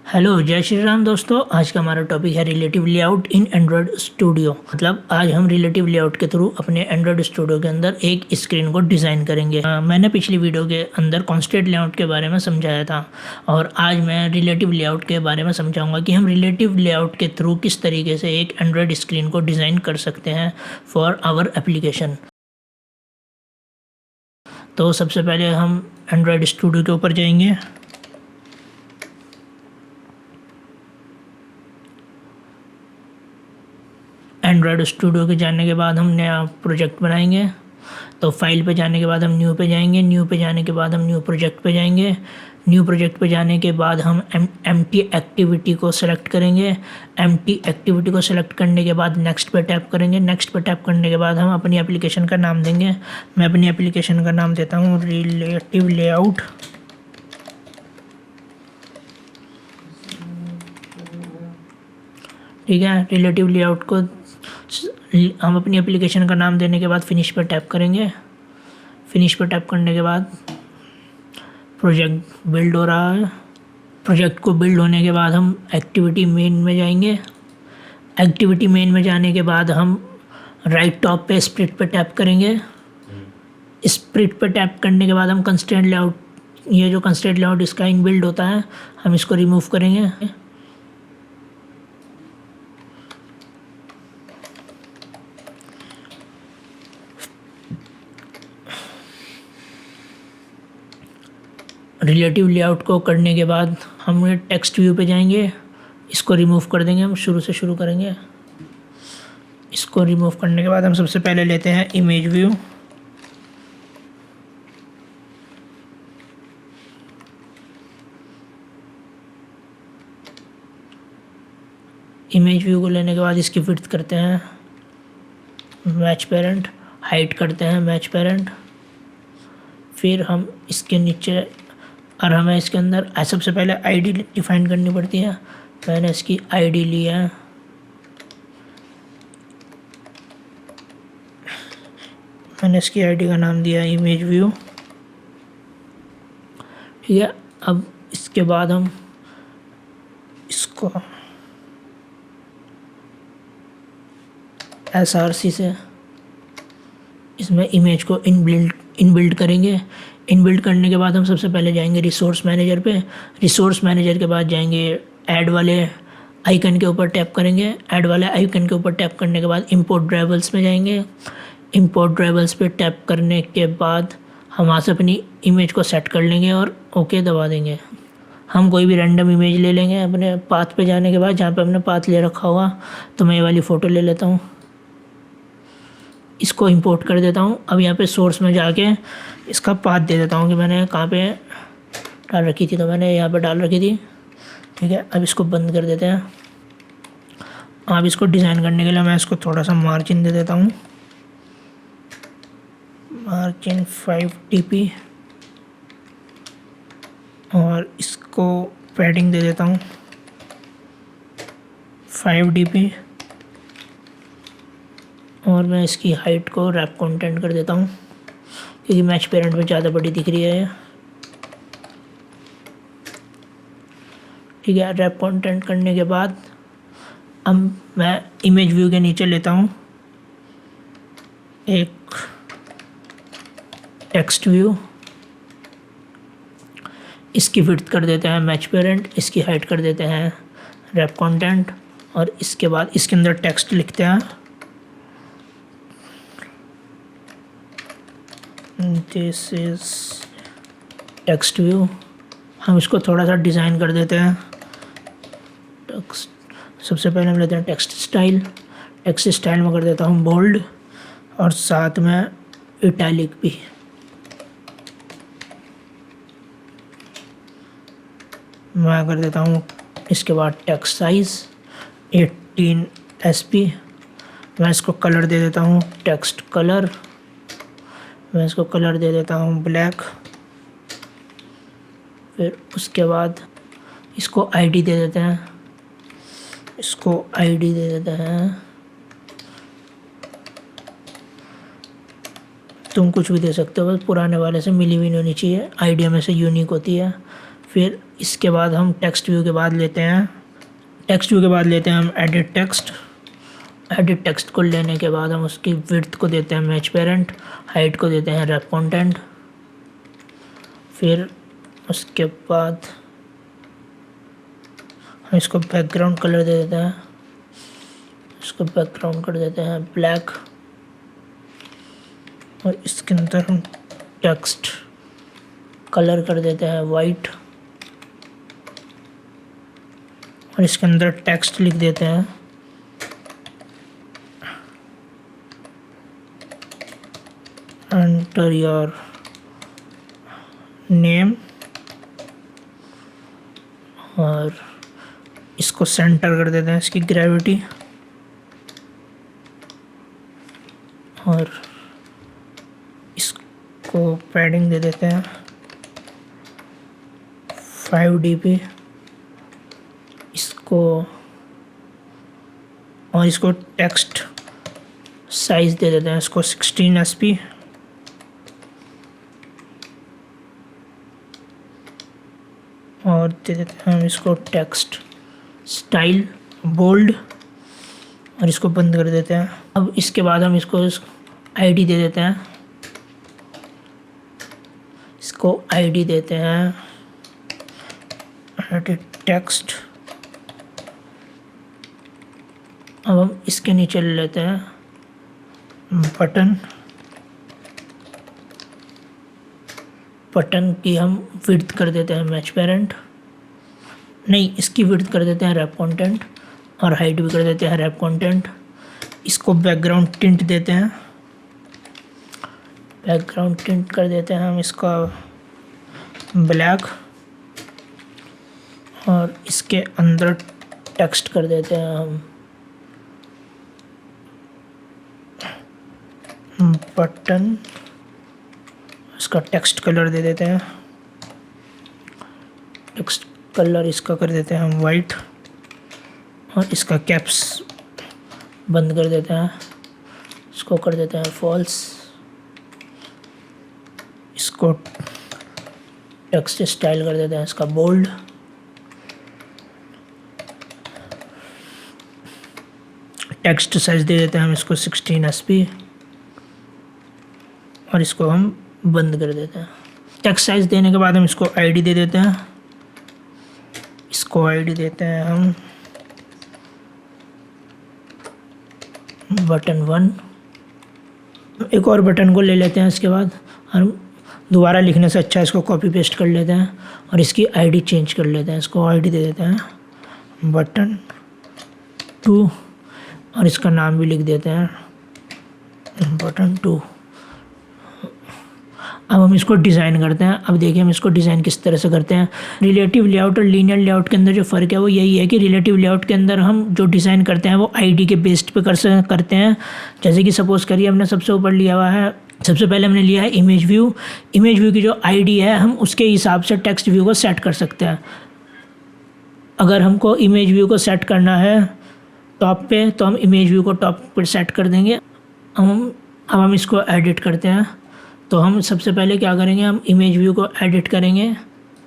Hello, जय श्री राम दोस्तों। आज का हमारा टॉपिक है रिलेटिव लेआउट इन एंड्रॉयड स्टूडियो। मतलब आज हम रिलेटिव लेआउट के थ्रू अपने एंड्रॉयड स्टूडियो के अंदर एक स्क्रीन को डिज़ाइन करेंगे। मैंने पिछली वीडियो के अंदर कॉन्स्टेंट लेआउट के बारे में समझाया था और आज मैं रिलेटिव लेआउट के बारे में समझाऊंगा कि हम रिलेटिव लेआउट के थ्रू किस तरीके से एक एंड्रॉयड स्क्रीन को डिज़ाइन कर सकते हैं फॉर आवर एप्लीकेशन। तो सबसे पहले हम एंड्रॉयड स्टूडियो के ऊपर जाएंगे। एंड्रॉयड स्टूडियो के जाने के बाद हम नया प्रोजेक्ट बनाएंगे। तो फाइल पे जाने के बाद हम न्यू पे जाएंगे। न्यू पे जाने के बाद हम न्यू प्रोजेक्ट पे जाएंगे। न्यू प्रोजेक्ट पे जाने के बाद हम एम्प्टी एक्टिविटी को सेलेक्ट करेंगे। एम्प्टी एक्टिविटी को सेलेक्ट करने के बाद नेक्स्ट पे टैप करेंगे। नेक्स्ट पे टैप करने के बाद हम अपनी एप्लीकेशन का नाम देंगे। मैं अपनी एप्लीकेशन का नाम देता हूँ रिलेटिव लेआउट। ठीक है, रिलेटिव लेआउट को हम अपनी एप्लीकेशन का नाम देने के बाद फिनिश पर टैप करेंगे। फिनिश पर टैप करने के बाद प्रोजेक्ट बिल्ड हो रहा है। प्रोजेक्ट को बिल्ड होने के बाद हम एक्टिविटी मेन में जाएंगे। एक्टिविटी मेन में जाने के बाद हम राइट टॉप पे स्प्लिट पे टैप करेंगे। स्प्लिट पे टैप करने के बाद हम कंस्ट्रेंट लेआउट, ये जो कंस्ट्रेंट लेआउट इसका इनबिल्ड होता है, हम इसको रिमूव करेंगे। रिलेटिव लेआउट को करने के बाद हम टेक्स्ट व्यू पे जाएंगे। इसको रिमूव कर देंगे। हम शुरू से शुरू करेंगे। इसको रिमूव करने के बाद हम सबसे पहले लेते हैं इमेज व्यू। इमेज व्यू को लेने के बाद इसकी विड्थ करते हैं मैच पेरेंट, हाइट करते हैं मैच पेरेंट। फिर हम इसके नीचे और हमें इसके अंदर सबसे पहले आईडी डिफाइन करनी पड़ती है। मैंने इसकी आईडी ली है। मैंने इसकी आईडी का नाम दिया है इमेज व्यू। ठीक है, अब इसके बाद हम इसको SRC से इसमें इमेज को इनबिल्ड करेंगे। इनबिल्ड करने के बाद हम सबसे पहले जाएंगे रिसोर्स मैनेजर पे। रिसोर्स मैनेजर के बाद जाएंगे ऐड वाले आइकन के ऊपर टैप करेंगे। ऐड वाले आइकन के ऊपर टैप करने के बाद इंपोर्ट ड्राइवर्स में जाएंगे। इंपोर्ट ड्राइवर्स पे टैप करने के बाद हम वहाँ से अपनी इमेज को सेट कर लेंगे और ओके दबा देंगे। हम कोई भी रैंडम इमेज ले लेंगे। अपने पाथ पे जाने के बाद जहाँ पे हमने पाथ ले रखा होगा, तो मैं ये वाली फ़ोटो ले लेता हूँ। इसको इंपोर्ट कर देता हूँ। अब यहाँ पे सोर्स में जाके इसका पाथ दे देता हूँ कि मैंने कहाँ पे डाल रखी थी। तो मैंने यहाँ पे डाल रखी थी। ठीक है, अब इसको बंद कर देते हैं। अब इसको डिज़ाइन करने के लिए मैं इसको थोड़ा सा मार्जिन दे देता हूँ। मार्जिन 5 dp और इसको पैडिंग दे देता हूँ 5 dp और मैं इसकी हाइट को रैप कंटेंट कर देता हूँ क्योंकि मैच पेरेंट में ज़्यादा बड़ी दिख रही है। ठीक है, रैप कंटेंट करने के बाद अब मैं इमेज व्यू के नीचे लेता हूँ एक टेक्स्ट व्यू। इसकी विड्थ कर देते हैं मैच पेरेंट, इसकी हाइट कर देते हैं रैप कंटेंट और इसके बाद इसके अंदर टेक्स्ट लिखते हैं दिस इज टेक्स्ट व्यू। हम इसको थोड़ा सा डिज़ाइन कर देते हैं। सबसे पहले हम लेते हैं टेक्स्ट स्टाइल। टेक्स्ट स्टाइल में कर देता हूँ बोल्ड और साथ में इटैलिक भी। मैं कर देता हूँ इसके बाद टेक्स्ट साइज़ 18 SP। मैं इसको कलर दे देता हूँ टेक्स्ट कलर। मैं इसको कलर दे देता हूँ ब्लैक। फिर उसके बाद इसको आईडी दे देते हैं। इसको आईडी दे देते हैं। तुम कुछ भी दे सकते हो, बस पुराने वाले से मिली हुई नहीं होनी चाहिए। आईडी में से यूनिक होती है। फिर इसके बाद हम टेक्स्ट व्यू के बाद लेते हैं हम एडिट टेक्स्ट को लेने के बाद हम उसकी विड्थ को देते हैं मैच पेरेंट, हाइट को देते हैं रैप कंटेंट। फिर उसके बाद हम इसको बैकग्राउंड कलर दे देते हैं, इसको बैकग्राउंड कर देते हैं ब्लैक, और इसके अंदर हम टेक्स्ट कलर कर देते हैं वाइट, और इसके अंदर टेक्स्ट लिख देते हैं एंटर योर नेम, और इसको सेंटर कर देते हैं इसकी ग्रेविटी, और इसको पैडिंग दे देते हैं 5 dp, इसको टेक्स्ट साइज दे देते हैं इसको 16 sp, और दे देते हैं हम इसको टेक्स्ट स्टाइल बोल्ड, और इसको बंद कर देते हैं। अब इसके बाद हम इसको आईडी दे देते हैं, इसको आईडी देते हैं एडिट टेक्स्ट। अब हम इसके नीचे ले लेते हैं बटन की हम विड्थ कर देते हैं मैच पेरेंट, नहीं इसकी विड्थ कर देते हैं रैप कंटेंट, और हाइट भी कर देते हैं रैप कंटेंट। इसको बैकग्राउंड टिंट देते हैं, बैकग्राउंड टिंट कर देते हैं हम इसका ब्लैक, और इसके अंदर टेक्स्ट कर देते हैं हम बटन, इसका टेक्स्ट कलर दे देते हैं, टेक्स्ट कलर इसका कर देते हैं हम वाइट, और इसका कैप्स बंद कर देते हैं, इसको कर देते हैं फॉल्स, इसको टेक्स्ट स्टाइल कर देते हैं इसका बोल्ड, टेक्स्ट साइज दे देते हैं हम इसको 16 sp, और इसको हम बंद कर देते हैं। टेक्स्ट साइज देने के बाद हम इसको आईडी दे देते हैं, इसको आईडी देते हैं हम बटन 1। एक और बटन को ले लेते हैं, इसके बाद हम दोबारा लिखने से अच्छा इसको कॉपी पेस्ट कर लेते हैं, और इसकी आईडी चेंज कर लेते हैं, इसको आईडी दे देते हैं बटन 2, और इसका नाम भी लिख देते हैं बटन 2। अब हम इसको डिज़ाइन करते हैं। अब देखिए हम इसको डिज़ाइन किस तरह से करते हैं। रिलेटिव लेआउट और लीनियर लेआउट के अंदर जो फ़र्क है वो यही है कि रिलेटिव लेआउट के अंदर हम जो डिज़ाइन करते हैं वो आईडी के बेस्ड पे करते हैं। जैसे कि सपोज़ करिए हमने सबसे ऊपर लिया हुआ है, सबसे पहले हमने लिया है इमेज व्यू। इमेज व्यू की जो आईडी है हम उसके हिसाब से टेक्स्ट व्यू को सेट कर सकते हैं। अगर हमको इमेज व्यू को सेट करना है टॉप पे तो हम इमेज व्यू को टॉप पर सेट कर देंगे। अब हम इसको एडिट करते हैं। तो हम सबसे पहले क्या करेंगे, हम इमेज व्यू को एडिट करेंगे।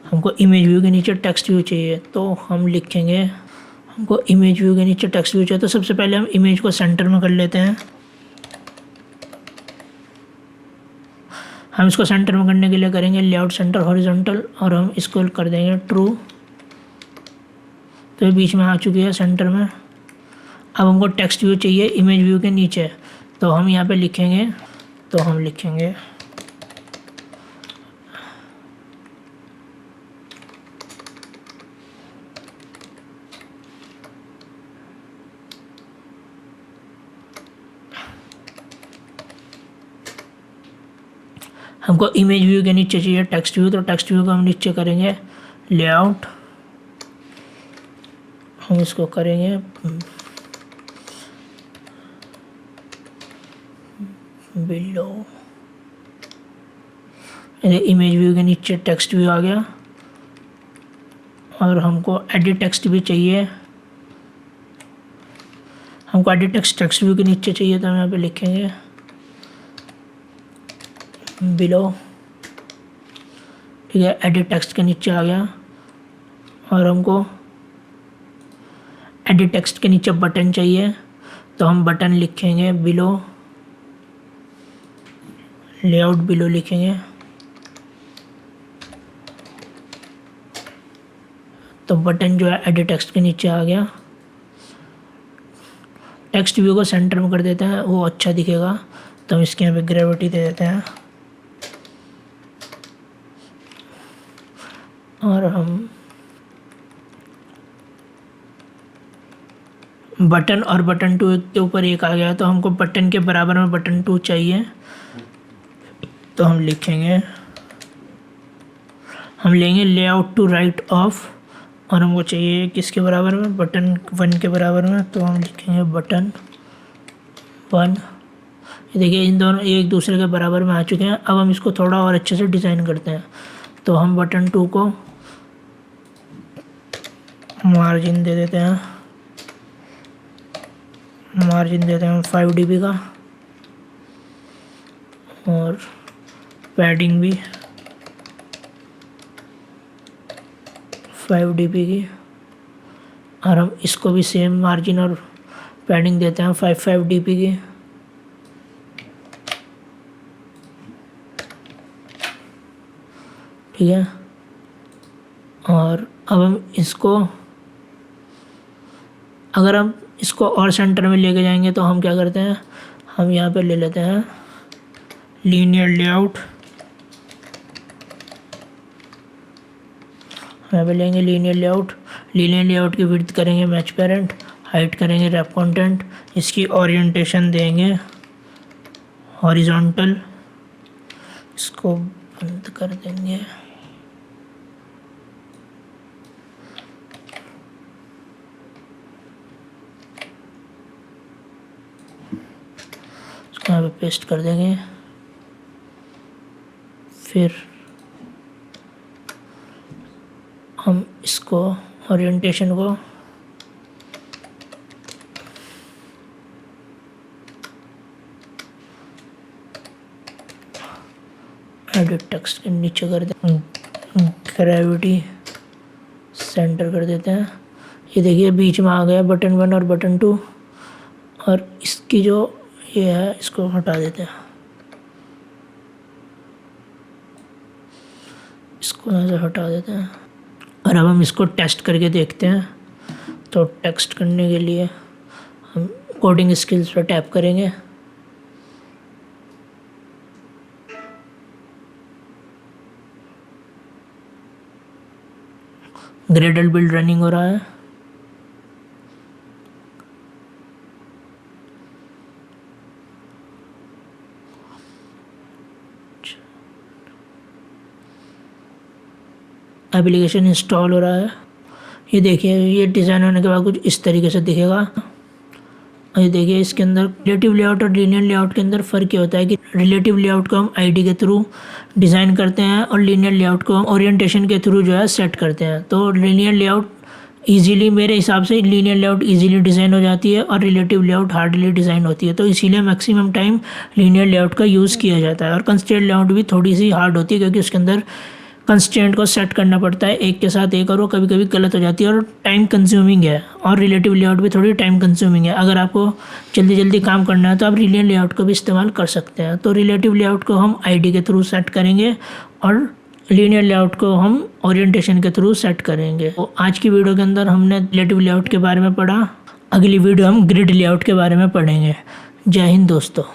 हमको इमेज व्यू के नीचे टेक्स्ट व्यू चाहिए तो हम लिखेंगे, हमको इमेज व्यू के नीचे टेक्स्ट व्यू चाहिए तो सबसे पहले हम इमेज को सेंटर में कर लेते हैं। हम इसको सेंटर में करने के लिए करेंगे लेआउट सेंटर हॉरिजॉन्टल और हम इसको कर देंगे ट्रू। तो ये बीच में आ चुकी है सेंटर में। अब हमको टेक्स्ट व्यू चाहिए इमेज व्यू के नीचे, तो हम यहाँ पे लिखेंगे, तो हम लिखेंगे हमको इमेज व्यू के नीचे चाहिए टेक्स्ट व्यू, तो टेक्स्ट व्यू को हम नीचे करेंगे लेआउट, हम इसको करेंगे बिलो। इमेज व्यू के नीचे टेक्स्ट व्यू आ गया और हमको एडिट टेक्स्ट भी चाहिए। हमको एडिट टेक्स्ट व्यू के नीचे चाहिए तो हम यहाँ पे लिखेंगे बिलो। ठीक है, एडिट टेक्स्ट के नीचे आ गया। और हमको एडिट टेक्स्ट के नीचे बटन चाहिए, तो हम बटन लिखेंगे बिलो, लेआउट बिलो लिखेंगे, तो बटन जो है एडिट टेक्स्ट के नीचे आ गया। टेक्स्ट व्यू को सेंटर में कर देते हैं, वो अच्छा दिखेगा, तो हम इसके यहाँ पे ग्रेविटी दे देते हैं और हम बटन और बटन 2 के ऊपर एक आ गया, तो हमको बटन के बराबर में बटन 2 चाहिए, तो हम लिखेंगे, हम लेंगे लेआउट टू राइट ऑफ, और हमको चाहिए किसके बराबर में, बटन 1 के बराबर में, तो हम लिखेंगे बटन 1। ये देखिए इन दोनों एक दूसरे के बराबर में आ चुके हैं। अब हम इसको थोड़ा और अच्छे से डिज़ाइन करते हैं, तो हम बटन 2 को मार्जिन दे देते हैं, मार्जिन देते हैं 5 dB का, और पैडिंग भी 5 dB की, और हम इसको भी सेम मार्जिन और पैडिंग देते हैं 5 dB की। ठीक है, और अब हम इसको, अगर हम इसको और सेंटर में लेके जाएंगे तो हम क्या करते हैं, हम यहाँ पे ले लेते हैं लीनियर लेआउट, यहाँ पे लेंगे लीनियर लेआउट, लीनियर लेआउट की विड्थ करेंगे मैच पेरेंट, हाइट करेंगे रैप कंटेंट, इसकी ओरिएंटेशन देंगे हॉरिजॉन्टल, इसको बंद कर देंगे, यहाँ पे पेस्ट कर देंगे। फिर हम इसको ओरिएंटेशन को एडिट टेक्स्ट के नीचे कर दें, ग्रेविटी सेंटर कर देते हैं। ये देखिए बीच में आ गया बटन 1 और बटन 2, और इसकी जो ये है इसको हटा देते हैं, इसको यहाँ से हटा देते हैं। और अब हम इसको टेस्ट करके देखते हैं। तो टेस्ट करने के लिए हम कोडिंग स्किल्स पर टैप करेंगे, ग्रेडल बिल्ड रनिंग हो रहा है। एप्लीकेशन इंस्टॉल हो रहा है। ये देखिए ये डिज़ाइन होने के बाद कुछ इस तरीके से दिखेगा। और ये देखिए इसके अंदर रिलेटिव लेआउट और लीनियर लेआउट के अंदर फ़र्क ये होता है कि रिलेटिव लेआउट को हम आईडी के थ्रू डिज़ाइन करते हैं और लीनियर लेआउट को हम ओरिएंटेशन के थ्रू जो है सेट करते हैं। तो लीनियर लेआउट इजीली, मेरे हिसाब से लीनियर लेआउट इजीली डिज़ाइन हो जाती है और रिलेटिव लेआउट हार्डली डिज़ाइन होती है। तो इसीलिए मैक्सिमम टाइम लीनियर लेआउट का यूज़ किया जाता है। और कंस्ट्रेंट लेआउट भी थोड़ी सी हार्ड होती है क्योंकि उसके अंदर कंस्ट्रेंट को सेट करना पड़ता है एक के साथ एक, और वो कभी कभी गलत हो जाती है और टाइम कंज्यूमिंग है। और रिलेटिव लेआउट भी थोड़ी टाइम कंज्यूमिंग है। अगर आपको जल्दी जल्दी काम करना है तो आप लीनियर लेआउट को भी इस्तेमाल कर सकते हैं। तो रिलेटिव लेआउट को हम आईडी के थ्रू सेट करेंगे और लीनियर लेआउट को हम ओरिएंटेशन के थ्रू सेट करेंगे। तो आज की वीडियो के अंदर हमने रिलेटिव लेआउट के बारे में पढ़ा। अगली वीडियो हम ग्रिड लेआउट के बारे में पढ़ेंगे। जय हिंद दोस्तों।